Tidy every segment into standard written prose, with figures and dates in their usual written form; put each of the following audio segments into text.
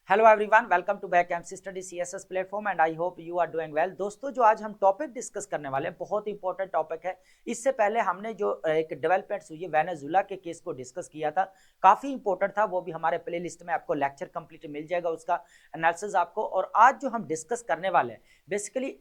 Hello everyone, welcome to back MC study CSS platform and I hope you are doing well. दोस्तों, जो आज हम topic discuss करने वाले हैं बहुत इंपॉर्टेंट टॉपिक है। इससे पहले हमने जो एक डेवलपमेंट्स हुई है वेनेजुला के केस को डिस्कस किया था, काफी इंपॉर्टेंट था। वो भी हमारे प्ले लिस्ट में आपको लेक्चर कंप्लीट मिल जाएगा, उसका एनालिसिस आपको। और आज जो हम डिस्कस करने वाले हैं बेसिकली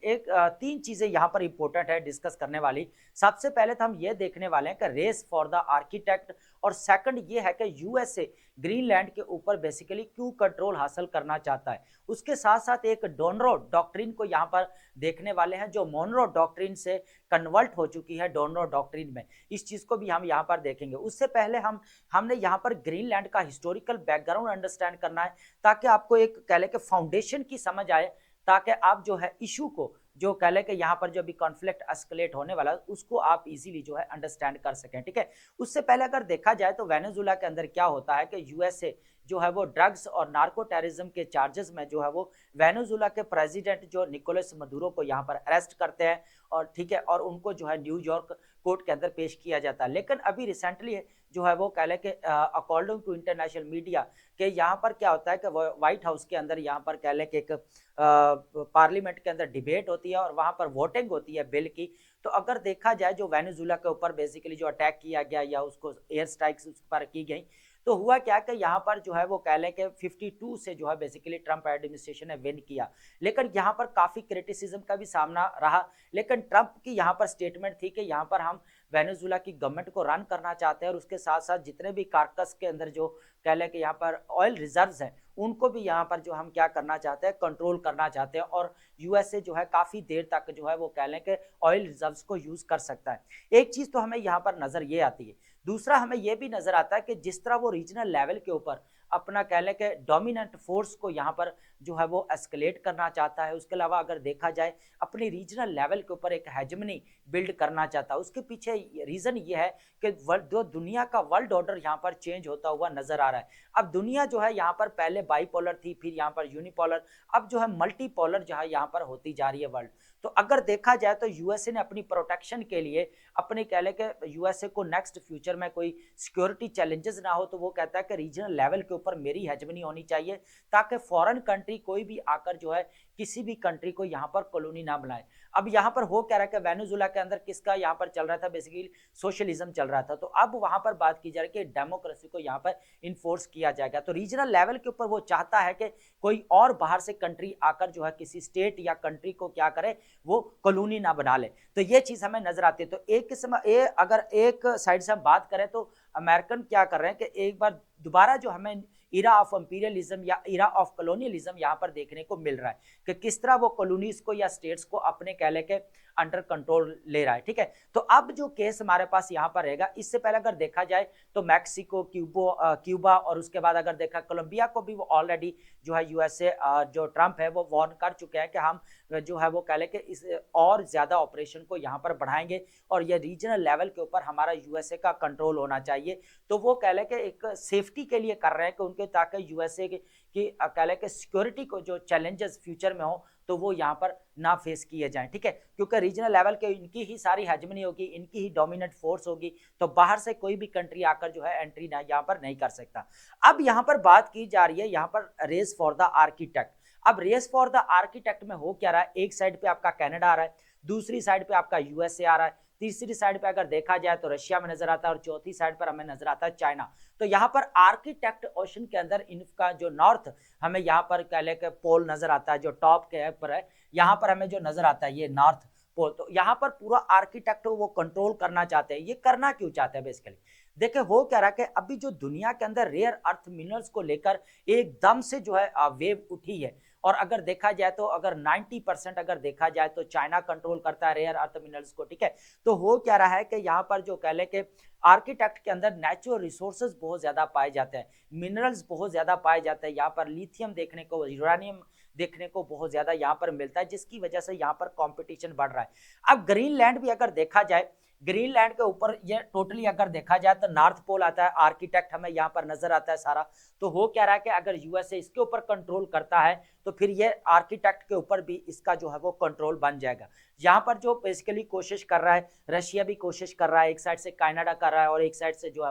तीन चीजें यहाँ पर इंपॉर्टेंट है डिस्कस करने वाली। सबसे पहले तो हम ये देखने वाले हैं कि रेस फॉर द आर्किटेक्ट, और सेकंड ये है कि यूएसए ग्रीनलैंड के ऊपर बेसिकली क्यों कंट्रोल हासिल करना चाहता है। उसके साथ साथ एक डोनरो डॉक्ट्रिन को यहाँ पर देखने वाले हैं, जो मोनरो डॉक्ट्रिन से कन्वर्ट हो चुकी है डोनरो डॉक्ट्रिन में। इस चीज को भी हम यहाँ पर देखेंगे। उससे पहले हमने यहाँ पर ग्रीनलैंड का हिस्टोरिकल बैकग्राउंड अंडरस्टैंड करना है, ताकि आपको एक कह ले के फाउंडेशन की समझ आए, ताकि आप जो है इशू को जो कह ले कि यहाँ पर जो भी कॉन्फ्लिक्ट एस्केलेट होने वाला है उसको आप इजीली जो है अंडरस्टैंड कर सकें। ठीक है, उससे पहले अगर देखा जाए तो वेनेजुला के अंदर क्या होता है कि यूएसए जो है वो ड्रग्स और नार्को टेररिज्म के चार्जेस में जो है वो वेनेजुला के प्रेसिडेंट जो निकोलस मदुरो को यहाँ पर अरेस्ट करते हैं, और ठीक है, और उनको जो है न्यूयॉर्क कोर्ट के अंदर पेश किया जाता है। लेकिन अभी रिसेंटली जो है वो कह लें कि अकॉर्डिंग टू इंटरनेशनल मीडिया के यहाँ पर क्या होता है कि व्हाइट हाउस के अंदर यहाँ पर कह लें कि एक पार्लियामेंट के अंदर डिबेट होती है और वहां पर वोटिंग होती है बिल की। तो अगर देखा जाए जो वेनेजुला के ऊपर बेसिकली जो अटैक किया गया या उसको एयर स्ट्राइक्स उस पर की गई, तो हुआ क्या कि यहाँ पर जो है वो कह लें कि 52 से जो है बेसिकली ट्रंप एडमिनिस्ट्रेशन ने विन किया। लेकिन यहाँ पर काफी क्रिटिसिज्म का भी सामना रहा। लेकिन ट्रंप की यहाँ पर स्टेटमेंट थी कि यहाँ पर हम वेनेजुला की गवर्नमेंट को रन करना चाहते हैं, और उसके साथ साथ जितने भी कार्कस के अंदर जो कह लें कि यहाँ पर ऑयल रिजर्व्स हैं उनको भी यहाँ पर जो हम क्या करना चाहते हैं, कंट्रोल करना चाहते हैं। और यूएसए जो है काफी देर तक जो है वो कह लें कि ऑयल रिजर्व्स को यूज कर सकता है। एक चीज तो हमें यहाँ पर नजर ये आती है। दूसरा हमें यह भी नजर आता है कि जिस तरह वो रीजनल लेवल के ऊपर अपना कह लें कि डोमिनेंट फोर्स को यहाँ पर जो है वो एस्केलेट करना चाहता है, उसके अलावा अगर देखा जाए अपनी रीजनल लेवल के ऊपर एक हेजमनी बिल्ड करना चाहता है। उसके पीछे रीजन ये है कि जो दुनिया का वर्ल्ड ऑर्डर यहाँ पर चेंज होता हुआ नजर आ रहा है। अब दुनिया जो है यहाँ पर पहले बाइपोलर थी, फिर यहाँ पर यूनिपोलर, अब जो है मल्टीपोलर जो है यहाँ पर होती जा रही है वर्ल्ड। तो अगर देखा जाए तो यूएसए ने अपनी प्रोटेक्शन के लिए अपने कह ले के यूएसए को नेक्स्ट फ्यूचर में कोई सिक्योरिटी चैलेंजेस ना हो, तो वो कहता है कि रीजनल लेवल के ऊपर मेरी हेजमनी होनी चाहिए, ताकि फॉरेन कंट्री कोई भी आकर जो है किसी भी कंट्री को यहाँ पर कॉलोनी ना बनाए। अब यहाँ पर हो क्या रहा है कि वेनेजुला के अंदर किसका यहाँ पर चल रहा था, बेसिकली सोशलिज्म चल रहा था। तो अब वहां पर बात की जा रही है कि डेमोक्रेसी को यहाँ पर इन्फोर्स किया जाएगा। तो रीजनल लेवल के ऊपर वो चाहता है कि कोई और बाहर से कंट्री आकर जो है किसी स्टेट या कंट्री को क्या करे, वो कॉलोनी ना बना ले। तो ये चीज हमें नजर आती है। तो एक किस्म अगर एक साइड से हम बात करें तो अमेरिकन क्या कर रहे हैं कि एक बार दोबारा जो हमें इरा ऑफ इंपीरियलिज्म या इरा ऑफ कॉलोनियलिज्म यहाँ पर देखने को मिल रहा है कि किस तरह वो कॉलोनीज को या स्टेट्स को अपने कह ले के अंडर कंट्रोल ले रहा है। ठीक है, तो अब जो केस हमारे पास यहाँ पर रहेगा, इससे पहले अगर देखा जाए तो मैक्सिको, क्यूबा और उसके बाद अगर देखा कोलंबिया को भी वो ऑलरेडी जो है यूएसए जो ट्रंप है वो वार्न कर चुके हैं कि हम जो है वो कह ले कि इस और ज्यादा ऑपरेशन को यहाँ पर बढ़ाएंगे और ये रीजनल लेवल के ऊपर हमारा यूएसए का कंट्रोल होना चाहिए। तो वो कह ले कि एक सेफ्टी के लिए कर रहे हैं कि उनके, ताकि यूएसए की कह ले कि सिक्योरिटी को जो चैलेंजेस फ्यूचर में हो तो वो यहाँ पर ना फेस किए जाएं। ठीक है, क्योंकि रीजनल लेवल के इनकी ही सारी हेजमनी होगी, इनकी ही डोमिनेंट फोर्स होगी, तो बाहर से कोई भी कंट्री आकर जो है एंट्री ना यहाँ पर नहीं कर सकता। अब यहाँ पर बात की जा रही है यहाँ पर रेस फॉर द आर्किटेक्ट। अब रेस फॉर द आर्किटेक्ट में हो क्या रहा है, एक साइड पे आपका कनाडा आ रहा है, दूसरी साइड पे आपका यूएसए आ रहा है, तीसरी साइड पे अगर देखा जाए तो रशिया में नजर आता है, और चौथी साइड पर हमें नजर आता है चाइना। तो यहाँ पर आर्किटेक्ट ओशन के अंदर इनका जो नॉर्थ हमें यहाँ पर कह ले के पोल नजर आता है, जो टॉप के पर है, यहाँ पर हमें जो नजर आता है ये नॉर्थ पोल। तो यहाँ पर पूरा आर्किटेक्ट वो कंट्रोल करना चाहते हैं। ये करना क्यों चाहते हैं बेसिकली, देखिए हो क्या रहा है कि अभी जो दुनिया के अंदर रेयर अर्थ मिनरल्स को लेकर एकदम से जो है वेव उठी है, और अगर देखा जाए तो अगर 90% अगर देखा जाए तो चाइना कंट्रोल करता है रेयर अर्थ मिनरल्स को। ठीक है, तो हो क्या रहा है कि यहाँ पर जो कह ले कि आर्किटेक्ट के अंदर नेचुरल रिसोर्सेज बहुत ज्यादा पाए जाते हैं, मिनरल्स बहुत ज्यादा पाए जाते हैं, यहाँ पर लिथियम देखने को, यूरेनियम देखने को बहुत ज्यादा यहाँ पर मिलता है, जिसकी वजह से यहाँ पर कंपटीशन बढ़ रहा है। अब ग्रीनलैंड भी अगर देखा जाए, ग्रीनलैंड के ऊपर ये टोटली अगर देखा जाए तो नॉर्थ पोल आता है, आर्किटेक्ट हमें यहाँ पर नजर आता है सारा। तो हो क्या रहा है कि अगर यूएसए इसके ऊपर कंट्रोल करता है तो फिर ये आर्किटेक्ट के ऊपर भी इसका जो है वो कंट्रोल बन जाएगा। यहाँ पर जो बेसिकली कोशिश कर रहा है, रशिया भी कोशिश कर रहा है, एक साइड से कनाडा कर रहा है और एक साइड से जो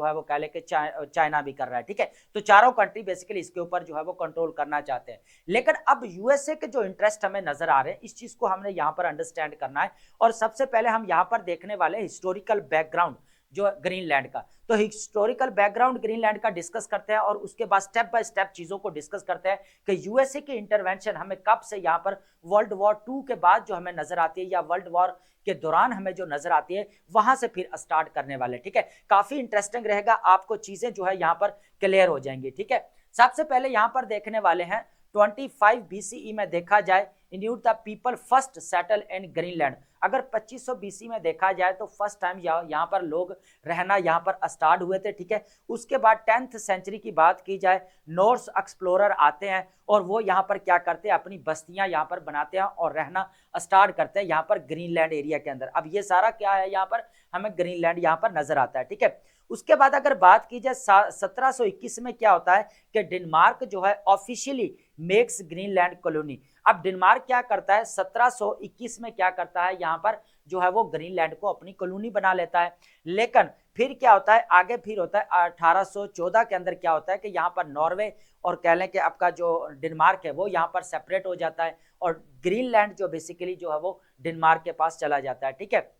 है वो कह ले कि चाइना भी कर रहा है, ठीक है। तो चारों कंट्री बेसिकली इसके ऊपर जो है वो कंट्रोल करना चाहते हैं। लेकिन अब यूएसए के जो इंटरेस्ट हमें नजर आ रहे हैं, इस चीज को हमने यहाँ पर अंडरस्टैंड करना है। और सबसे पहले हम यहाँ पर देखने वाले हिस्टोरिकल बैकग्राउंड जो ग्रीनलैंड का। तो हिस्टोरिकल बैकग्राउंड ग्रीनलैंड का डिस्कस करते हैं और उसके बाद स्टेप बाय स्टेप चीजों को डिस्कस करते हैं कि यूएसए की इंटरवेंशन हमें कब से यहाँ पर वर्ल्ड वॉर 2 के बाद जो हमें नजर आती है या वर्ल्ड वॉर के दौरान हमें जो नजर आती है वहां से फिर स्टार्ट करने वाले, ठीक है। काफी इंटरेस्टिंग रहेगा, आपको चीजें जो है यहाँ पर क्लियर हो जाएंगी, ठीक है। सबसे पहले यहाँ पर देखने वाले हैं 25 बीसीई में देखा जाए, indeed the people first settle in Greenland. अगर 2500 बीसी में देखा जाए तो फर्स्ट टाइम यहाँ पर लोग रहना यहाँ पर स्टार्ट हुए थे, ठीक है। उसके बाद 10th सेंचुरी की बात की जाए, नॉर्स एक्सप्लोरर आते हैं और वो यहाँ पर क्या करते हैं, अपनी बस्तियां यहाँ पर बनाते हैं और रहना स्टार्ट करते हैं यहाँ पर ग्रीनलैंड एरिया के अंदर। अब ये सारा क्या है, यहाँ पर हमें ग्रीनलैंड यहाँ पर नजर आता है, ठीक है। उसके बाद अगर बात की जाए 1721 में क्या होता है कि डेनमार्क जो है ऑफिशियली मेक्स ग्रीनलैंड कॉलोनी। अब डेनमार्क क्या करता है, 1721 में क्या करता है, यहाँ पर जो है वो ग्रीनलैंड को अपनी कॉलोनी बना लेता है। लेकिन फिर क्या होता है, आगे फिर होता है 1814 के अंदर क्या होता है कि यहाँ पर नॉर्वे और कह लें कि आपका जो डेनमार्क है वो यहाँ पर सेपरेट हो जाता है और ग्रीनलैंड जो बेसिकली जो है वो डेनमार्क के पास चला जाता है, ठीक है।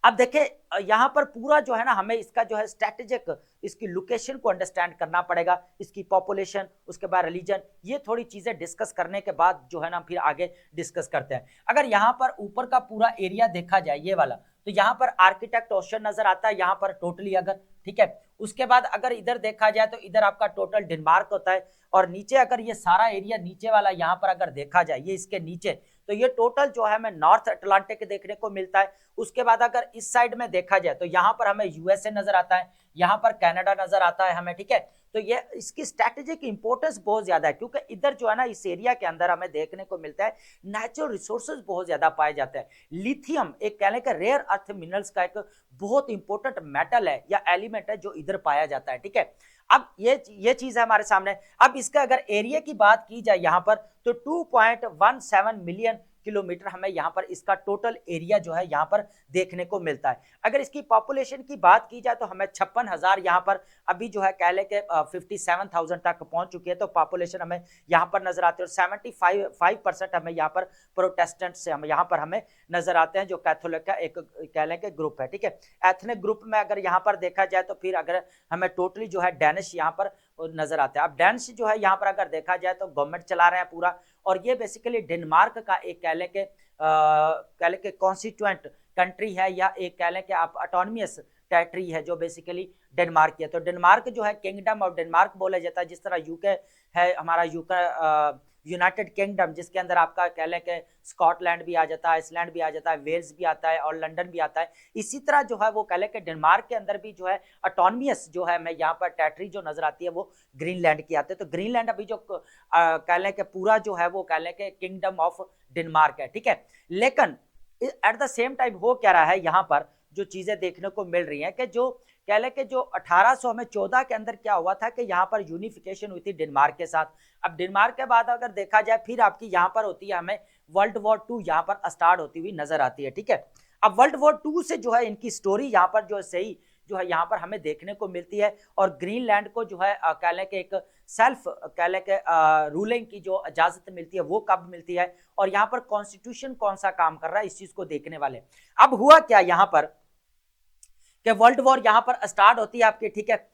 अब देखें यहाँ पर पूरा जो है ना, हमें इसका जो है स्ट्रेटेजिक इसकी लोकेशन को अंडरस्टैंड करना पड़ेगा, इसकी पॉपुलेशन, उसके बाद रिलीजन, ये थोड़ी चीजें डिस्कस करने के बाद जो है ना फिर आगे डिस्कस करते हैं। अगर यहाँ पर ऊपर का पूरा एरिया देखा जाए ये वाला, तो यहाँ पर आर्किटेक्ट ओशन नजर आता है यहाँ पर टोटली अगर, ठीक है। उसके बाद अगर इधर देखा जाए तो इधर आपका टोटल डेनमार्क होता है और नीचे अगर ये सारा एरिया नीचे वाला यहाँ पर अगर देखा जाए, ये इसके नीचे, तो ये टोटल जो है हमें नॉर्थ अटलांटिक देखने को मिलता है। उसके बाद अगर इस साइड में देखा जाए तो यहाँ पर हमें यूएसए नजर आता है, यहाँ पर कनाडा नजर आता है हमें, ठीक है। तो ये इसकी स्ट्रेटेजिक इंपॉर्टेंस बहुत ज्यादा है क्योंकि इधर जो है ना इस एरिया के अंदर हमें देखने को मिलता है नेचुरल रिसोर्सेज बहुत ज्यादा पाए जाते हैं। लिथियम एक कहने का रेयर अर्थ मिनरल्स का एक बहुत इंपॉर्टेंट मेटल है या एलिमेंट है जो इधर पाया जाता है, ठीक है। अब ये चीज है हमारे सामने। अब इसका अगर एरिया की बात की जाए यहाँ पर तो 2.17 मिलियन किलोमीटर हमें यहाँ पर इसका टोटल एरिया जो है यहाँ पर देखने को मिलता है। अगर इसकी पॉपुलेशन की बात की जाए तो हमें 56,000 यहाँ पर अभी जो है कह ले के 57,000 तक पहुंच चुकी है, तो पॉपुलेशन हमें यहाँ पर नजर आती है। और 75% हमें यहाँ पर प्रोटेस्टेंट से हम यहाँ पर हमें नजर आते हैं जो कैथोलिक का एक कह लें कि ग्रुप है, ठीक है। एथनिक ग्रुप में अगर यहाँ पर देखा जाए तो फिर अगर हमें टोटली जो है डेनिश यहाँ पर नजर आते हैं। अब डेनिश जो है यहाँ पर अगर देखा जाए तो गवर्नमेंट चला रहे हैं पूरा, और ये बेसिकली डेनमार्क का एक कह लें कि कॉन्स्टिट्यूएंट कंट्री है या एक कह लें कि आप ऑटोनोमस टेरिटरी है जो बेसिकली डेनमार्क की है। तो डेनमार्क जो है किंगडम ऑफ डेनमार्क बोला जाता है, जिस तरह यूके है हमारा यूके यूनाइटेड किंगडम, जिसके अंदर आपका कह लें कि स्कॉटलैंड भी आ जाता है, आइसलैंड भी आ जाता है, वेल्स भी आता है और लंदन भी आता है। इसी तरह जो है वो कह लें कि डेनमार्क के अंदर भी जो है ऑटोनोमस जो है मैं यहाँ पर टेरिटरी जो नजर आती है वो ग्रीनलैंड की आती है। तो ग्रीनलैंड अभी जो कह लें कि पूरा जो है वो कह लें कि किंगडम ऑफ डेनमार्क है, ठीक है। लेकिन एट द सेम टाइम हो क्या रहा है, यहाँ पर जो चीजें देखने को मिल रही हैं कि जो कह लें कि जो 1814 के अंदर क्या हुआ था कि यहाँ पर यूनिफिकेशन हुई थी डेनमार्क के साथ। अब डेनमार्क के बाद अगर देखा जाए फिर आपकी यहाँ पर होती है हमें वर्ल्ड वॉर 2 यहाँ पर स्टार्ट होती हुई नजर आती है, ठीक है। अब वर्ल्ड वॉर 2 से जो है इनकी स्टोरी यहाँ पर जो सही जो है यहाँ पर हमें देखने को मिलती है और ग्रीनलैंड को जो है कह लें कि एक सेल्फ कह लें कि रूलिंग की जो इजाजत मिलती है वो कब मिलती है और यहाँ पर कॉन्स्टिट्यूशन कौन सा काम कर रहा है, इस चीज को देखने वाले। अब हुआ क्या यहाँ पर कि वर्ल्ड वॉर यहाँ पर स्टार्ट होती है आपकी, ठीक है।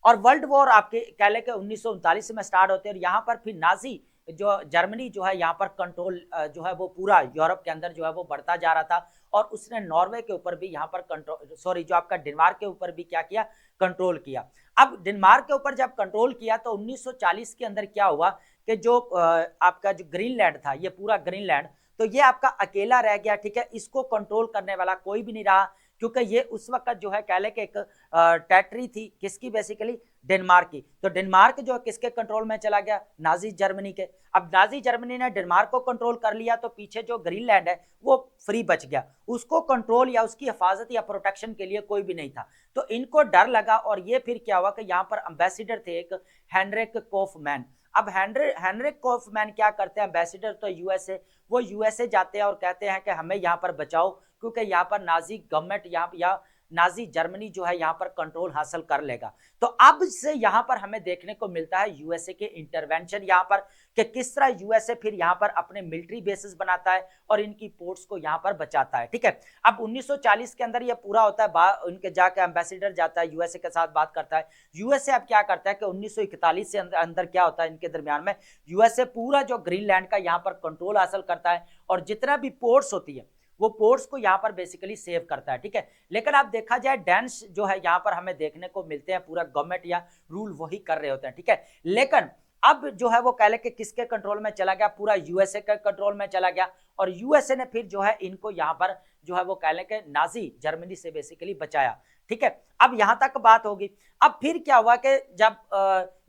और वर्ल्ड वॉर आपके कह लें कि 1939 में स्टार्ट होते हैं और यहाँ पर फिर नाजी जो जर्मनी जो है यहाँ पर कंट्रोल जो है वो पूरा यूरोप के अंदर जो है वो बढ़ता जा रहा था और उसने नॉर्वे के ऊपर भी यहाँ पर कंट्रोल जो आपका डेनमार्क के ऊपर भी क्या किया, कंट्रोल किया। अब डेनमार्क के ऊपर जब कंट्रोल किया तो 1940 के अंदर क्या हुआ कि जो आपका जो ग्रीनलैंड था, ये पूरा ग्रीनलैंड, तो ये आपका अकेला रह गया, ठीक है। इसको कंट्रोल करने वाला कोई भी नहीं रहा क्योंकि ये उस वक्त जो है कह लें कि एक टेरिटरी थी किसकी, बेसिकली डेनमार्क की। तो डेनमार्क जो है किसके कंट्रोल में चला गया, नाजी जर्मनी के। अब नाजी जर्मनी ने डेनमार्क को कंट्रोल कर लिया तो पीछे जो ग्रीनलैंड है वो फ्री बच गया, उसको कंट्रोल या उसकी हिफाजत या प्रोटेक्शन के लिए कोई भी नहीं था। तो इनको डर लगा और ये फिर क्या हुआ कि यहाँ पर एम्बेसडर थे एक हेनरिक कोफमैन। अब हेनरिक कॉफमैन क्या करते हैं, एम्बेसडर तो यूएसए, वो यूएसए जाते हैं और कहते हैं कि हमें यहाँ पर बचाओ क्योंकि यहाँ पर नाजी गवर्नमेंट या नाजी जर्मनी जो है यहाँ पर कंट्रोल हासिल कर लेगा। तो अब से यहाँ पर हमें देखने को मिलता है यूएसए के इंटरवेंशन यहाँ पर, कि किस तरह यूएसए फिर यहाँ पर अपने मिलिट्री बेसिस बनाता है और इनकी पोर्ट्स को यहाँ पर बचाता है। ठीक है, अब 1940 के अंदर ये पूरा होता है, उनके जाके एम्बेसडर जाता है यूएसए के साथ बात करता है। यूएसए अब क्या करता है कि 1941 से अंदर क्या होता है, इनके दरमियान में यूएसए पूरा जो ग्रीनलैंड का यहाँ पर कंट्रोल हासिल करता है और जितना भी पोर्ट्स होती है वो पोर्ट्स को यहाँ पर बेसिकली सेव करता है। ठीक है, लेकिन अब देखा जाए डेंस जो है यहाँ पर हमें देखने को मिलते हैं पूरा गवर्नमेंट या रूल वही कर रहे होते हैं। ठीक है, लेकिन अब जो है वो कह ले कि किसके कंट्रोल में चला गया, पूरा यूएसए के कंट्रोल में चला गया और यूएसए ने फिर जो है इनको यहाँ पर जो है वो कह ले कि नाजी जर्मनी से बेसिकली बचाया। ठीक है, अब यहां तक बात होगी। अब फिर क्या हुआ कि जब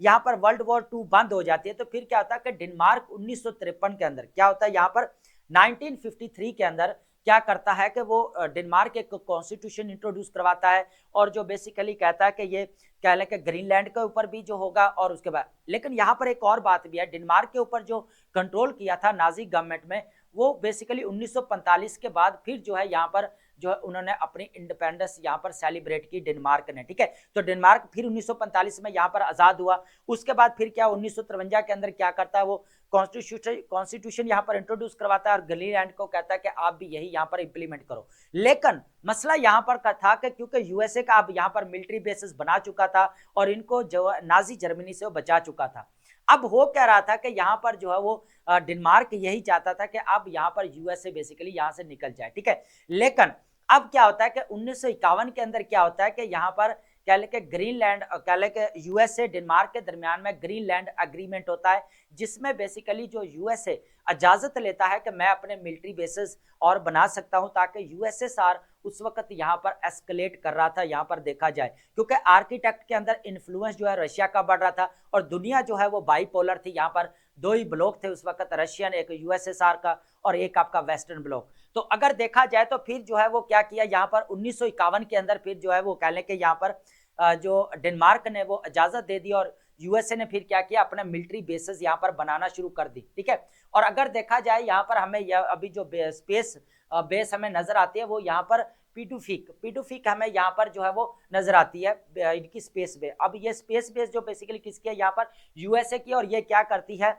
यहाँ पर वर्ल्ड वॉर 2 बंद हो जाती है तो फिर क्या होता है कि डेनमार्क 1953 के अंदर क्या होता है, यहाँ पर 1953 के अंदर क्या करता है कि वो डेनमार्क एक कॉन्स्टिट्यूशन इंट्रोड्यूस करवाता है और जो बेसिकली कहता है कि ये कह लें कि ग्रीनलैंड के ऊपर भी जो होगा और उसके बाद, लेकिन यहाँ पर एक और बात भी है, डेनमार्क के ऊपर जो कंट्रोल किया था नाजी गवर्नमेंट में वो बेसिकली 1945 के बाद फिर जो है यहाँ पर जो है उन्होंने अपनी इंडिपेंडेंस यहाँ पर सेलिब्रेट की डेनमार्क ने। ठीक है, तो डेनमार्क फिर 1945 में यहाँ पर आजाद हुआ। उसके बाद फिर क्या 1953 के अंदर क्या करता है, वो कॉन्स्टिट्यूशन यहाँ पर इंट्रोड्यूस करवाता है और ग्रीनलैंड को कहता है कि आप भी यही यहाँ पर इंप्लीमेंट करो। लेकिन मसला यहाँ पर था कि क्योंकि यूएसए का अब यहाँ पर मिलिट्री बेसिस बना चुका था और इनको जो नाजी जर्मनी से वो बचा चुका था। अब हो क्या रहा था कि यहाँ पर जो है वो डेनमार्क यही चाहता था कि अब यहाँ पर यूएसए बेसिकली यहाँ से निकल जाए। ठीक है, लेकिन अब क्या होता है कि 1951 के अंदर क्या होता है कि यहाँ पर कह ले के ग्रीनलैंड कह ले के यूएसए डेनमार्क के दरमियान में ग्रीनलैंड एग्रीमेंट होता है, जिसमें बेसिकली जो यूएसए इजाजत लेता है कि मैं अपने मिलिट्री बेसिस और बना सकता हूं, ताकि यूएसएसआर उस वक्त यहाँ पर एस्केलेट कर रहा था यहाँ पर देखा जाए, क्योंकि आर्किटेक्ट के अंदर इन्फ्लुएंस जो है रशिया का बढ़ रहा था और दुनिया जो है वो बाईपोलर थी। यहाँ पर दो ही ब्लॉक थे उस वक्त, रशियन, एक यूएसएसआर का और एक आपका वेस्टर्न ब्लॉक। तो अगर देखा जाए तो फिर जो है वो क्या किया यहाँ पर 1951 के अंदर फिर जो है वो कह लें कि यहाँ पर जो डेनमार्क ने वो इजाजत दे दी और यूएसए ने फिर क्या किया, अपना मिलिट्री बेसिस यहाँ पर बनाना शुरू कर दी। ठीक है, और अगर देखा जाए यहाँ पर हमें अभी जो स्पेस बेस हमें नजर आती है वो यहाँ पर पीटूफिक हमें यहाँ पर जो है वो नजर आती है इनकी स्पेस बेस। अब ये स्पेस बेस जो बेसिकली किसकी है, यहाँ पर यूएसए की, और ये क्या करती है,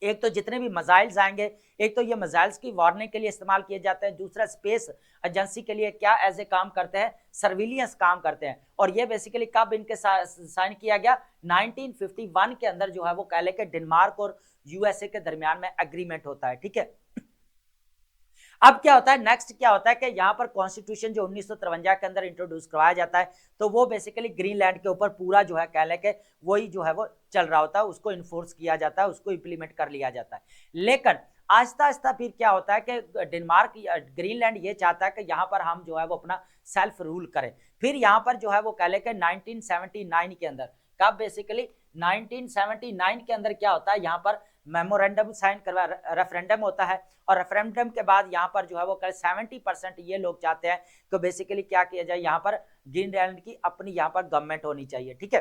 एक तो जितने भी मिसाइल्स आएंगे, एक तो ये मिसाइल्स की वार्निंग के लिए इस्तेमाल किए जाते हैं, दूसरा स्पेस एजेंसी के लिए क्या एज ए काम करते हैं, सर्विलियंस काम करते हैं। और ये बेसिकली कब इनके साइन किया गया, 1951 के अंदर जो है वो कह ले कि डेनमार्क और यूएसए के दरमियान में एग्रीमेंट होता है। ठीक है, अब क्या होता है, नेक्स्ट क्या होता है कि यहाँ पर कॉन्स्टिट्यूशन जो 1953 के अंदर इंट्रोड्यूस करवाया जाता है, तो वो बेसिकली ग्रीनलैंड के ऊपर पूरा जो है कह ले के वही जो है वो चल रहा होता है, उसको इन्फोर्स किया जाता है, उसको इंप्लीमेंट कर लिया जाता है। लेकिन आहिस्ता आहिस्ता फिर क्या होता है कि डेनमार्क ग्रीनलैंड ये चाहता है कि यहाँ पर हम जो है वो अपना सेल्फ रूल करें। फिर यहाँ पर जो है वो कह ले के 1979 के अंदर, कब बेसिकली 1979 के अंदर क्या होता है, यहाँ पर मेमोरेंडम साइन करवा, रेफरेंडम होता है और रेफरेंडम के बाद यहाँ पर जो है वो 70% ये लोग चाहते हैं कि बेसिकली क्या किया जाए, यहाँ पर ग्रीनलैंड की अपनी यहाँ पर गवर्नमेंट होनी चाहिए। ठीक है,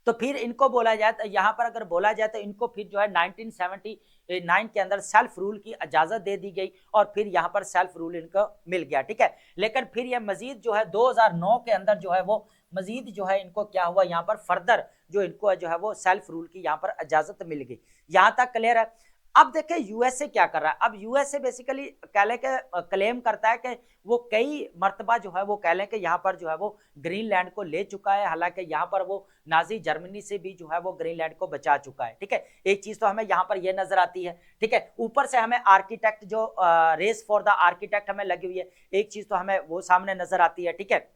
तो फिर इनको बोला जाए तो यहाँ पर अगर बोला जाए तो इनको फिर जो है 1979 के अंदर सेल्फ रूल की इजाजत दे दी गई और फिर यहाँ पर सेल्फ रूल इनको मिल गया। ठीक है, लेकिन फिर ये मजीद जो है 2009 के अंदर जो है वो मजीद जो है इनको क्या हुआ, यहाँ पर फर्दर जो इनको जो है वो सेल्फ रूल की यहाँ पर इजाजत मिल गई। यहाँ तक क्लियर है। अब देखें यूएसए क्या कर रहा है। अब यूएसए बेसिकली कह लें कि क्लेम करता है कि वो कई मर्तबा जो है वो कह लें कि यहाँ पर जो है वो ग्रीनलैंड को ले चुका है, हालांकि यहाँ पर वो नाजी जर्मनी से भी जो है वो ग्रीनलैंड को बचा चुका है। ठीक है, एक चीज तो हमें यहाँ पर ये नजर आती है। ठीक है, ऊपर से हमें आर्किटेक्ट जो रेस फॉर द आर्किटेक्ट हमें लगी हुई है, एक चीज तो हमें वो सामने नजर आती है। ठीक है,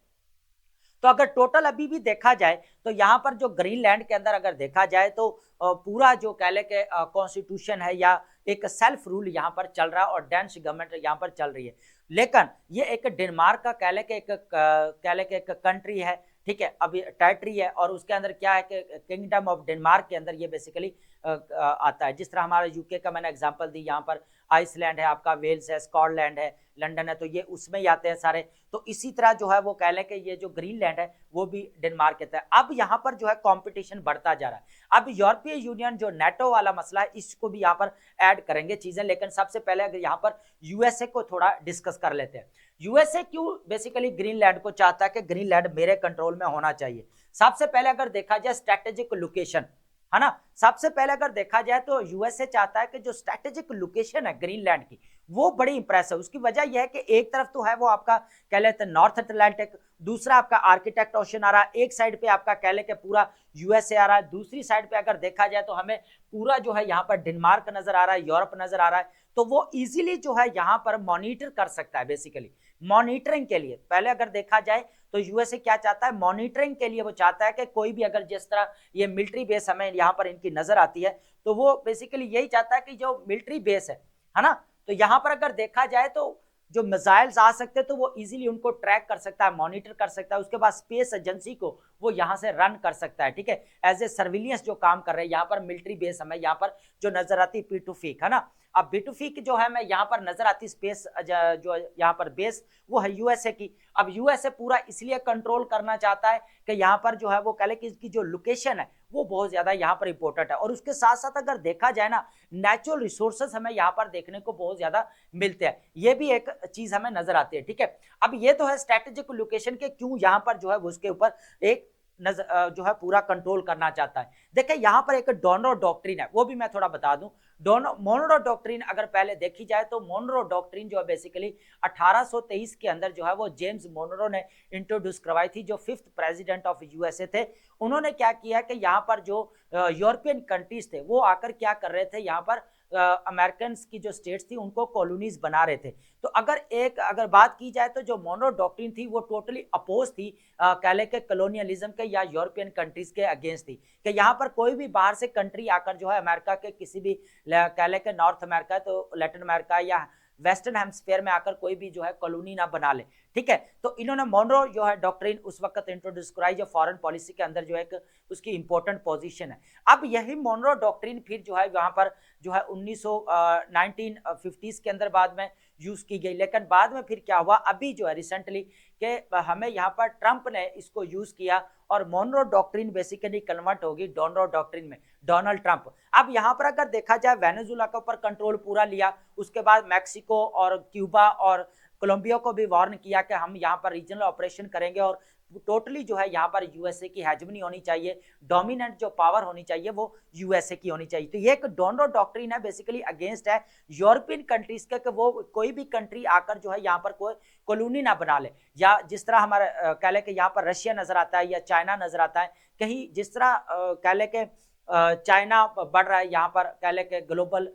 तो अगर टोटल अभी भी देखा जाए तो यहाँ पर जो ग्रीनलैंड के अंदर अगर देखा जाए तो पूरा जो कह ले के कॉन्स्टिट्यूशन है या एक सेल्फ रूल यहाँ पर चल रहा है और डेनिश गवर्नमेंट यहाँ पर चल रही है। लेकिन ये एक डेनमार्क का कह ले के एक कंट्री है, ठीक है, अभी टेरिटरी है, और उसके अंदर क्या है कि किंगडम ऑफ डेनमार्क के अंदर ये बेसिकली आता है। जिस तरह हमारा यूके का मैंने एग्जांपल दी, यहाँ पर आइसलैंड है, आपका वेल्स है, स्कॉटलैंड है, लंदन है, तो ये उसमें ही आते हैं सारे। तो इसी तरह जो है वो कह लें कि ये जो ग्रीनलैंड है वो भी डेनमार्क के तहत। अब यहाँ पर जो है कंपटीशन बढ़ता जा रहा है। अब यूरोपीय यूनियन जो नेटो वाला मसला है इसको भी यहाँ पर ऐड करेंगे चीजें, लेकिन सबसे पहले अगर यहाँ पर यूएसए को थोड़ा डिस्कस कर लेते हैं। यूएसए क्यों बेसिकली ग्रीनलैंड को चाहता है कि ग्रीनलैंड मेरे कंट्रोल में होना चाहिए? सबसे पहले अगर देखा जाए स्ट्रेटेजिक लोकेशन, है ना, सबसे पहले अगर देखा जाए तो यूएसए चाहता है कि जो स्ट्रेटेजिक लोकेशन है ग्रीनलैंड की वो बड़ी इंप्रेसिव। उसकी वजह यह है कि एक तरफ तो है वो आपका कह लेते हैं नॉर्थ अटलांटिक, दूसरा आपका आर्किटेक्ट ओशन आ रहा है, एक साइड पे आपका कह ले कि पूरा यूएसए आ रहा है, दूसरी साइड पे अगर देखा जाए तो हमें पूरा जो है यहाँ पर डेनमार्क नजर आ रहा है, यूरोप नजर आ रहा है। तो वो इजीली जो है यहाँ पर मॉनिटर कर सकता है। बेसिकली मॉनिटरिंग के लिए पहले अगर देखा जाए तो यूएसए क्या चाहता है, मॉनिटरिंग के लिए वो चाहता है कि कोई भी अगर जिस तरह ये मिलिट्री बेस हमें यहाँ पर इनकी नजर आती है तो वो बेसिकली यही चाहता है कि जो मिलिट्री बेस है ना, तो यहाँ पर अगर देखा जाए तो जो मिसाइल्स आ सकते हैं तो वो इजीली उनको ट्रैक कर सकता है, मॉनिटर कर सकता है। उसके बाद स्पेस एजेंसी को वो यहाँ से रन कर सकता है, ठीक है, एज ए सर्विलियंस जो काम कर रहे हैं। यहाँ पर मिलिट्री बेस हमें यहाँ पर जो नजर आती है P2FIC, है ना। अब P2FIC जो है मैं यहाँ पर नजर आती स्पेस जो यहाँ पर बेस वो है यूएसए की। अब यूएसए पूरा इसलिए कंट्रोल करना चाहता है कि यहाँ पर जो है वो कह ले कि इसकी जो लोकेशन है वो बहुत ज्यादा यहाँ पर इंपॉर्टेंट है। और उसके साथ साथ अगर देखा जाए ना, नेचुरल रिसोर्सेस हमें यहाँ पर देखने को बहुत ज्यादा मिलते हैं, ये भी एक चीज हमें नजर आती है, ठीक है। अब ये तो है स्ट्रेटेजिक लोकेशन के क्यों यहाँ पर जो है उसके ऊपर एक जो है पूरा कंट्रोल करना चाहता है। देखिए यहाँ पर एक डोनरो डॉक्ट्रिन है, वो भी मैं थोड़ा बता दूं। मोनरो डॉक्ट्रिन अगर पहले देखी जाए तो मोनरो डॉक्ट्रिन जो है बेसिकली 1823 के अंदर जो है वो जेम्स मोनरो ने इंट्रोड्यूस करवाई थी, जो 5th प्रेसिडेंट ऑफ यूएसए थे। उन्होंने क्या किया कि यहाँ पर जो यूरोपियन कंट्रीज थे वो आकर क्या कर रहे थे, यहाँ पर अमेरिकन की जो स्टेट्स थी उनको कॉलोनीज बना रहे थे। तो अगर बात की जाए तो जो मोनरो डॉक्ट्रिन थी वो टोटली अपोज थी कह ले के कॉलोनियलिज्म के या यूरोपियन कंट्रीज के अगेंस्ट थी, कि यहाँ पर कोई भी बाहर से कंट्री आकर जो है अमेरिका के किसी भी कह ले के नॉर्थ अमेरिका तो लैटिन अमेरिका या वेस्टर्न हेमस्फीयर में आकर कोई भी जो है कॉलोनी ना बना ले, ठीक है। तो इन्होंने मोनरो जो है डॉक्ट्रिन उस वक्त इंट्रोड्यूस कराई, जो फॉरेन पॉलिसी के अंदर जो है उसकी इंपॉर्टेंट पोजीशन है। अब यही मोनरो डॉक्ट्रिन फिर जो है यहाँ पर जो है 1950s के अंदर बाद में यूज की गई, लेकिन बाद में फिर क्या हुआ, अभी जो है रिसेंटली कि हमें यहाँ पर ट्रंप ने इसको यूज किया और मोनरो डॉक्ट्रिन बेसिकली कन्वर्ट होगी डोनरो डॉक्ट्रिन में, डोनाल्ड ट्रंप। अब यहाँ पर अगर देखा जाए वेनेजुला के ऊपर कंट्रोल पूरा लिया, उसके बाद मैक्सिको और क्यूबा और कोलंबिया को भी वार्न किया कि हम यहाँ पर रीजनल ऑपरेशन करेंगे और टोटली जो है यहाँ पर यूएसए की हेजमनी होनी चाहिए, डोमिनेंट जो पावर होनी चाहिए वो यूएसए की होनी चाहिए। तो ये एक डोनरो डॉक्ट्रिन है, बेसिकली अगेंस्ट है यूरोपियन कंट्रीज के कि वो कोई भी कंट्री आकर जो है यहाँ पर कोई कॉलोनी ना बना ले, या जिस तरह हमारा कह ले कि यहाँ पर रशिया नजर आता है या चाइना नजर आता है, कहीं जिस तरह कह ले कि चाइना बढ़ रहा है यहाँ पर कह ले कि ग्लोबल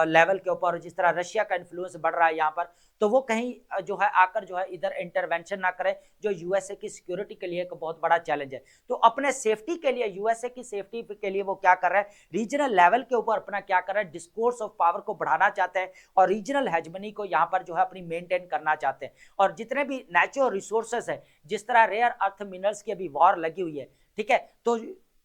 लेवल के ऊपर, जिस तरह रशिया का इन्फ्लुएंस बढ़ रहा है यहाँ पर, तो वो कहीं जो है आकर जो है इधर इंटरवेंशन ना करे, जो यूएसए की सिक्योरिटी के लिए एक बहुत बड़ा चैलेंज है। तो अपने सेफ्टी के लिए, यूएसए की सेफ्टी के लिए वो क्या कर रहा है, रीजनल लेवल के ऊपर अपना क्या कर रहा है, डिस्कोर्स ऑफ पावर को बढ़ाना चाहते हैं और रीजनल हेजमनी को यहाँ पर जो है अपनी मेंटेन करना चाहते हैं। और जितने भी नेचुरल रिसोर्सेस है, जिस तरह रेयर अर्थ मिनरल्स की अभी वॉर लगी हुई है, ठीक है, तो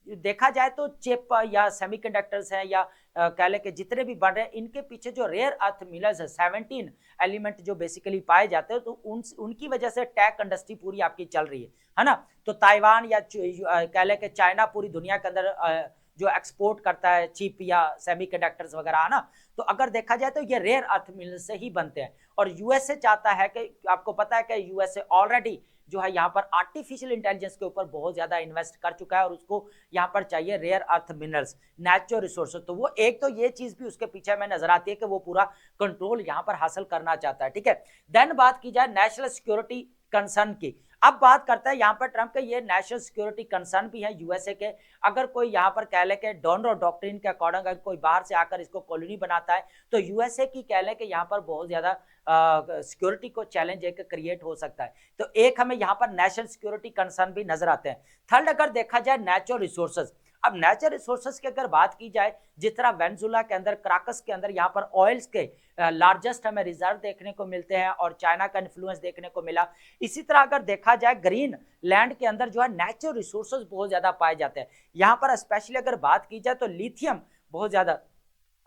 देखा जाए तो चिप या सेमीकंडक्टर्स हैं या कह ले के जितने भी बढ़ रहे हैं, इनके पीछे जो रेयर अर्थ मिनरल्स है 17 एलिमेंट जो बेसिकली पाए जाते हैं, तो उनकी वजह से टेक इंडस्ट्री पूरी आपकी चल रही है ना। तो ताइवान या कह ले के चाइना पूरी दुनिया के अंदर जो एक्सपोर्ट करता है चिप या सेमीकंडक्टर्स वगैरह, है ना। तो अगर देखा जाए तो ये रेयर अर्थ मिनरल से ही बनते हैं। और यूएसए चाहता है कि, आपको पता है कि यूएसए ऑलरेडी जो है यहाँ पर आर्टिफिशियल इंटेलिजेंस के ऊपर बहुत ज्यादा इन्वेस्ट कर चुका है और उसको यहाँ पर चाहिए rare earth minerals, natural resources. तो वो एक तो ये चीज भी उसके पीछे में नजर आती है कि वो पूरा कंट्रोल यहाँ पर हासिल करना चाहता है, ठीक है। देन बात की जाए नेशनल सिक्योरिटी कंसर्न की। अब बात करता है यहाँ पर ट्रंप के, ये नेशनल सिक्योरिटी कंसर्न भी है यूएसए के। अगर कोई यहाँ पर कह ले के डोनरो डॉक्ट्रिन के अकॉर्डिंग अगर कोई बाहर से आकर इसको कॉलोनी बनाता है तो यूएसए की कह ले कि यहाँ पर बहुत ज्यादा सिक्योरिटी को चैलेंज एक क्रिएट हो सकता है। तो एक हमें यहाँ पर नेशनल सिक्योरिटी कंसर्न भी नजर आते हैं। थर्ड अगर देखा जाए नेचुरल रिसोर्सेज। अब नेचुरल रिसोर्सेज की अगर बात की जाए, जिस तरह वेनेजुला के अंदर, क्राकस के अंदर यहाँ पर ऑयल्स के लार्जेस्ट हमें रिजर्व देखने को मिलते हैं और चाइना का इन्फ्लुएंस देखने को मिला। इसी तरह अगर देखा जाए ग्रीन लैंड के अंदर जो है नेचुरल रिसोर्सेज बहुत ज्यादा पाए जाते हैं। यहाँ पर स्पेशली अगर बात की जाए तो लिथियम बहुत ज्यादा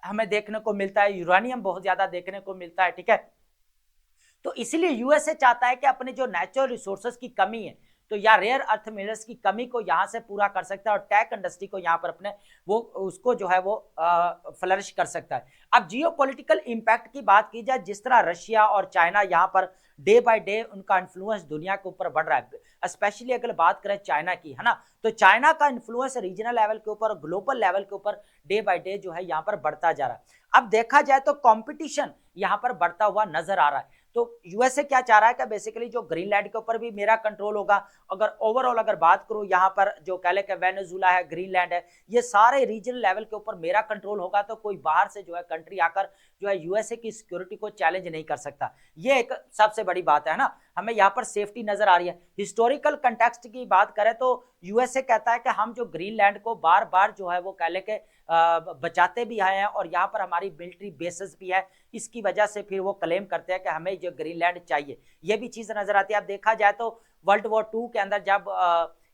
हमें देखने को मिलता है, यूरेनियम बहुत ज्यादा देखने को मिलता है, ठीक है। तो इसलिए यूएसए चाहता है कि अपने जो नेचुरल रिसोर्सेज की कमी है तो या रेयर अर्थ मिनरल्स की कमी को यहां से पूरा कर सकता है और टेक इंडस्ट्री को यहां पर अपने वो उसको जो है वो फ्लरिश कर सकता है। अब जियोपॉलिटिकल इंपैक्ट की बात की जाए, जिस तरह रशिया और चाइना यहां पर डे बाय डे उनका इन्फ्लुएंस दुनिया के ऊपर बढ़ रहा है, स्पेशली अगर बात करें चाइना की, है ना, तो चाइना का इन्फ्लुएंस रीजनल लेवल के ऊपर, ग्लोबल लेवल के ऊपर डे बाय डे जो है यहाँ पर बढ़ता जा रहा है। अब देखा जाए तो कंपटीशन यहाँ पर बढ़ता हुआ नजर आ रहा है। तो यूएसए क्या चाह रहा है कि बेसिकली जो ग्रीनलैंड के ऊपर भी मेरा कंट्रोल होगा। अगर ओवरऑल अगर बात करूं यहाँ पर जो कह ले कि वेनेजुला है, ग्रीनलैंड है, ये सारे रीजनल लेवल के ऊपर मेरा कंट्रोल होगा, तो कोई बाहर से जो है कंट्री आकर जो है यूएसए की सिक्योरिटी को चैलेंज नहीं कर सकता। ये एक सबसे बड़ी बात है ना, हमें यहाँ पर सेफ्टी नजर आ रही है। हिस्टोरिकल कंटेक्स्ट की बात करें तो यूएसए कहता है कि हम जो ग्रीनलैंड को बार बार जो है वो कह ले के बचाते भी आए हैं और यहाँ पर हमारी मिलिट्री बेसिस भी है, इसकी वजह से फिर वो क्लेम करते हैं कि हमें जो ग्रीनलैंड चाहिए। ये भी चीज नजर आती है। अब देखा जाए तो वर्ल्ड वॉर 2 के अंदर जब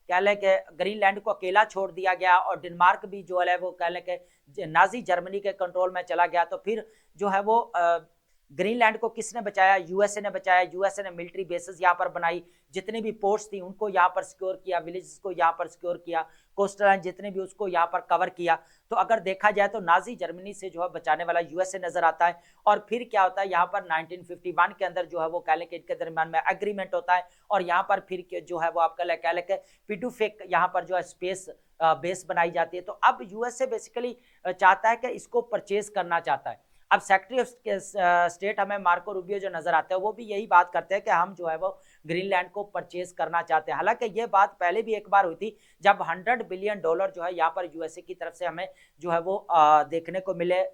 कह लें कि ग्रीनलैंड को अकेला छोड़ दिया गया और डेनमार्क भी जो है वो कह लें कि नाजी जर्मनी के कंट्रोल में चला गया, तो फिर जो है वो ग्रीनलैंड को किसने बचाया? यूएसए ने बचाया। यूएसए ने मिलिट्री बेसिस यहाँ पर बनाई, जितनी भी पोर्ट्स थी उनको यहाँ पर सिक्योर किया, विलेजेस को यहाँ पर सिक्योर किया, कोस्टल लाइन जितने भी उसको यहाँ पर कवर किया। तो अगर देखा जाए तो नाजी जर्मनी से जो है बचाने वाला यूएसए नजर आता है। और फिर क्या होता है यहाँ पर 1951 के अंदर जो है वो कह लें कि इनके दरमियान में एग्रीमेंट होता है और यहाँ पर फिर जो है वो आप कह लें कि पिडुफेक यहाँ पर जो है स्पेस बेस बनाई जाती है। तो अब यूएसए बेसिकली चाहता है कि इसको परचेज करना चाहता है। अब सेक्रेटरी ऑफ स्टेट हमें मार्को रूबियो जो नजर आते हैं वो भी यही बात करते हैं कि हम जो है वो ग्रीनलैंड को परचेज करना चाहते हैं। हालांकि ये बात पहले भी एक बार हुई थी जब $100 बिलियन जो है यहाँ पर यूएसए की तरफ से हमें जो है वो देखने को मिले,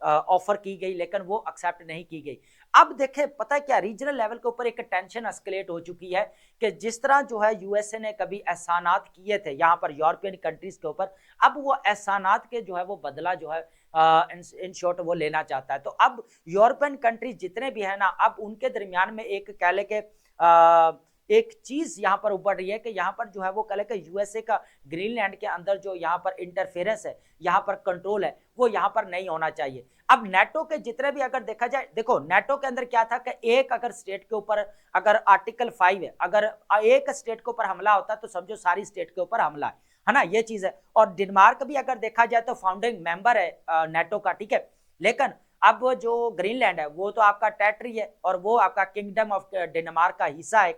ऑफर की गई, लेकिन वो एक्सेप्ट नहीं की गई। अब देखें पता है क्या, रीजनल लेवल के ऊपर एक टेंशन एस्केलेट हो चुकी है कि जिस तरह जो है यूएसए ने कभी एहसानात किए थे यहाँ पर यूरोपियन कंट्रीज के ऊपर, अब वो एहसानात के जो है वो बदला जो है इन शॉर्ट वो लेना चाहता है। तो अब यूरोपियन कंट्रीज जितने भी है ना, अब उनके दरमियान में एक कह ले के एक चीज यहाँ पर उभर रही है कि यहाँ पर जो है वो कह ले कि यूएसए का ग्रीनलैंड के अंदर जो यहाँ पर इंटरफेरेंस है, यहाँ पर कंट्रोल है, वो यहाँ पर नहीं होना चाहिए। अब नेटो के जितने भी अगर देखा जाए, देखो नेटो के अंदर क्या था कि एक अगर स्टेट के ऊपर अगर आर्टिकल 5 है, अगर एक स्टेट के ऊपर हमला होता है तो समझो सारी स्टेट के ऊपर हमला है ना, ये चीज है। और डेनमार्क भी अगर देखा जाए तो फाउंडिंग मेंबर है नेटो का, ठीक है। लेकिन अब जो ग्रीनलैंड है वो तो आपका टेरिटरी है और वो आपका किंगडम ऑफ डेनमार्क का हिस्सा है।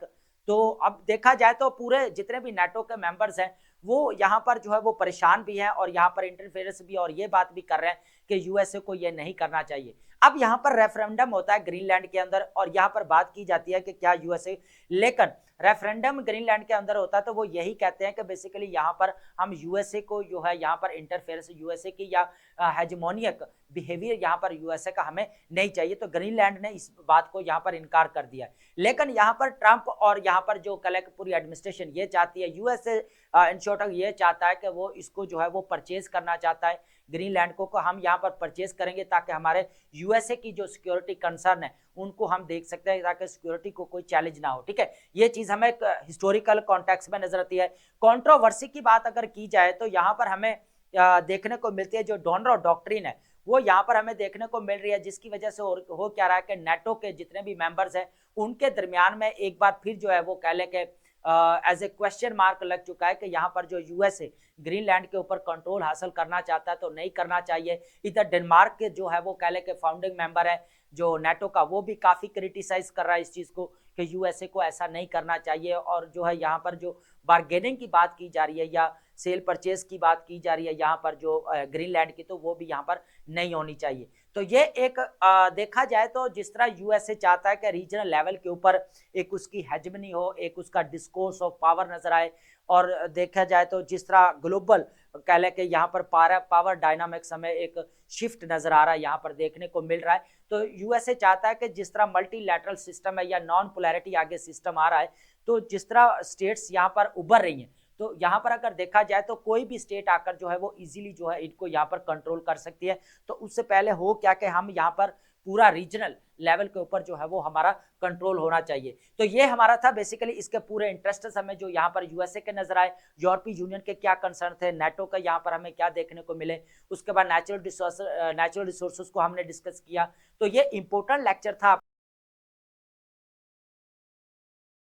तो अब देखा जाए तो पूरे जितने भी नेटो के मेंबर्स हैं वो यहाँ पर जो है वो परेशान भी हैं और यहाँ पर इंटरफेरेंस भी और ये बात भी कर रहे हैं कि यूएसए को ये नहीं करना चाहिए। अब यहाँ पर रेफरेंडम होता है ग्रीनलैंड के अंदर और यहाँ पर बात की जाती है कि क्या यूएसए, लेकिन रेफरेंडम ग्रीनलैंड के अंदर होता है तो वो यही कहते हैं कि बेसिकली यहाँ पर हम यूएसए को जो है यहाँ पर इंटरफेरेंस यूएसए की या हेजेमोनियक बिहेवियर यहाँ पर यूएसए का हमें नहीं चाहिए। तो ग्रीनलैंड ने इस बात को यहाँ पर इनकार कर दिया है। लेकिन यहाँ पर ट्रंप और यहाँ पर जो कलेक्ट पूरी एडमिनिस्ट्रेशन ये चाहती है, यूएसए इन शॉर्ट ये चाहता है कि वो इसको जो है वो परचेज करना चाहता है ग्रीनलैंड को हम यहाँ पर परचेज करेंगे ताकि हमारे यूएसए की जो सिक्योरिटी कंसर्न है उनको हम देख सकते हैं ताकि सिक्योरिटी को कोई चैलेंज ना हो, ठीक है। ये चीज हमें हिस्टोरिकल कॉन्टेक्स्ट में नजर आती है। कंट्रोवर्सी की बात अगर की जाए तो यहाँ पर हमें देखने को मिलती है जो डोनरो डॉक्ट्रिन है वो यहाँ पर हमें देखने को मिल रही है, जिसकी वजह से हो क्या रहा है कि नेटो के जितने भी मेंबर्स हैं उनके दरमियान में एक बार फिर जो है वो कह लें कि एज ए क्वेश्चन मार्क लग चुका है कि यहाँ पर जो यूएसए ग्रीनलैंड के ऊपर कंट्रोल हासिल करना चाहता है तो नहीं करना चाहिए। इधर डेनमार्क के जो है वो कह लें कि फाउंडिंग मेंबर है जो नेटो का, वो भी काफी क्रिटिसाइज कर रहा है इस चीज को कि यूएसए को ऐसा नहीं करना चाहिए। और जो है यहाँ पर जो बार्गेनिंग की बात की जा रही है या सेल परचेज की बात की जा रही है यहाँ पर जो ग्रीनलैंड की, तो वो भी यहाँ पर नहीं होनी चाहिए। तो ये एक देखा जाए तो जिस तरह यूएसए चाहता है कि रीजनल लेवल के ऊपर एक उसकी हेजमनी हो, एक उसका डिस्कोर्स ऑफ पावर नजर आए, और देखा जाए तो जिस तरह ग्लोबल कह लें कि यहाँ पर पावर डायनामिक्स हमें एक शिफ्ट नजर आ रहा है, यहाँ पर देखने को मिल रहा है। तो यूएसए चाहता है कि जिस तरह मल्टीलैटरल सिस्टम है या नॉन पोलैरिटी आगे सिस्टम आ रहा है, तो जिस तरह स्टेट्स यहाँ पर उभर रही हैं तो यहाँ पर अगर देखा जाए तो कोई भी स्टेट आकर जो है वो इजीली जो है इनको यहाँ पर कंट्रोल कर सकती है। तो उससे पहले हो क्या कि हम यहाँ पर पूरा रीजनल लेवल के ऊपर जो है वो हमारा कंट्रोल होना चाहिए। तो ये हमारा था बेसिकली, इसके पूरे इंटरेस्ट हमें जो यहाँ पर यूएसए के नजर आए, यूरोपीय यूनियन के क्या कंसर्न थे, नेटो का यहाँ पर हमें क्या देखने को मिले, उसके बाद नेचुरल रिसोर्सेज को हमने डिस्कस किया। तो ये इंपॉर्टेंट लेक्चर था